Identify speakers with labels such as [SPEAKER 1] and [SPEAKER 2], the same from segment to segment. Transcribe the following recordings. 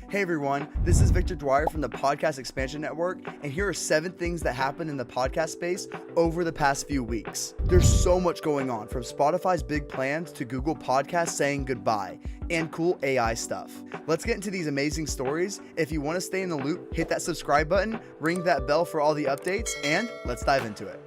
[SPEAKER 1] Hey everyone, this is Victor Dwyer from the Podcast Expansion Network, and here are 7 things that happened in the podcast space over the past few weeks. There's so much going on, from Spotify's big plans to Google Podcasts saying goodbye, and cool AI stuff. Let's get into these amazing stories. If you want to stay in the loop, hit that subscribe button, ring that bell for all the updates, and let's dive into it.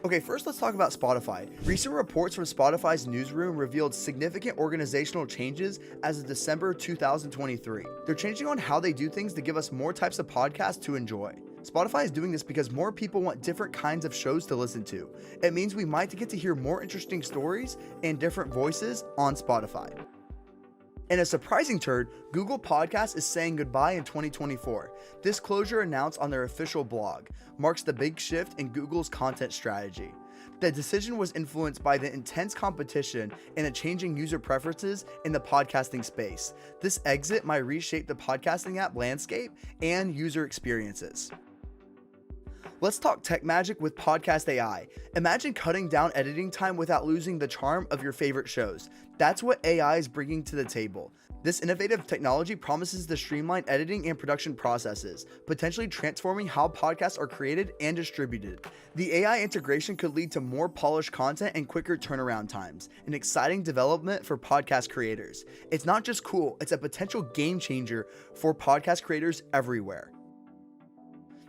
[SPEAKER 1] Okay, first let's talk about Spotify. Recent reports from Spotify's newsroom revealed significant organizational changes as of December 2023. They're changing on how they do things to give us more types of podcasts to enjoy. Spotify is doing this because more people want different kinds of shows to listen to. It means we might get to hear more interesting stories and different voices on Spotify. In a surprising turn, Google Podcasts is saying goodbye in 2024. This closure, announced on their official blog, marks the big shift in Google's content strategy. The decision was influenced by the intense competition and the changing user preferences in the podcasting space. This exit might reshape the podcasting app landscape and user experiences. Let's talk tech magic with Podcast AI. Imagine cutting down editing time without losing the charm of your favorite shows. That's what AI is bringing to the table. This innovative technology promises to streamline editing and production processes, potentially transforming how podcasts are created and distributed. The AI integration could lead to more polished content and quicker turnaround times, an exciting development for podcast creators. It's not just cool, it's a potential game changer for podcast creators everywhere.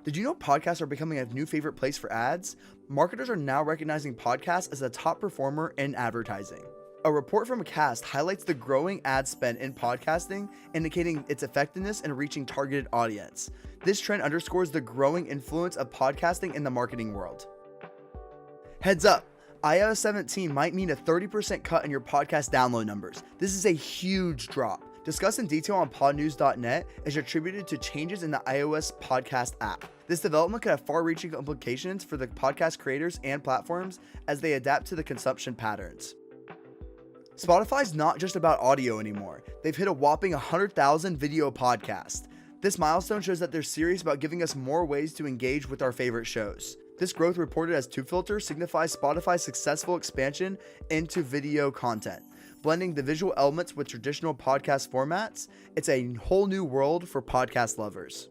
[SPEAKER 1] Did you know podcasts are becoming a new favorite place for ads? Marketers are now recognizing podcasts as a top performer in advertising. A report from Acast highlights the growing ad spend in podcasting, indicating its effectiveness in reaching targeted audience. This trend underscores the growing influence of podcasting in the marketing world. Heads up! iOS 17 might mean a 30% cut in your podcast download numbers. This is a huge drop. Discussed in detail on podnews.net, is attributed to changes in the iOS podcast app. This development could have far-reaching implications for the podcast creators and platforms as they adapt to the consumption patterns. Spotify's not just about audio anymore. They've hit a whopping 100,000 video podcasts. This milestone shows that they're serious about giving us more ways to engage with our favorite shows. This growth, reported as TubeFilter, signifies Spotify's successful expansion into video content. Blending the visual elements with traditional podcast formats, it's a whole new world for podcast lovers.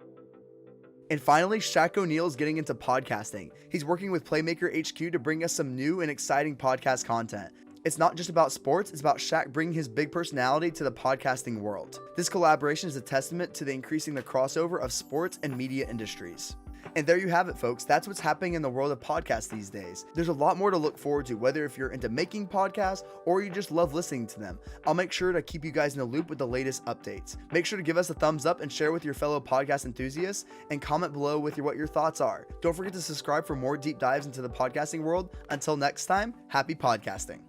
[SPEAKER 1] And finally, Shaq O'Neal is getting into podcasting. He's working with Playmaker HQ to bring us some new and exciting podcast content. It's not just about sports, it's about Shaq bringing his big personality to the podcasting world. This collaboration is a testament to the increasing the crossover of sports and media industries. And there you have it, folks. That's what's happening in the world of podcasts these days. There's a lot more to look forward to, whether if you're into making podcasts or you just love listening to them. I'll make sure to keep you guys in the loop with the latest updates. Make sure to give us a thumbs up and share with your fellow podcast enthusiasts, and comment below with what your thoughts are. Don't forget to subscribe for more deep dives into the podcasting world. Until next time, happy podcasting.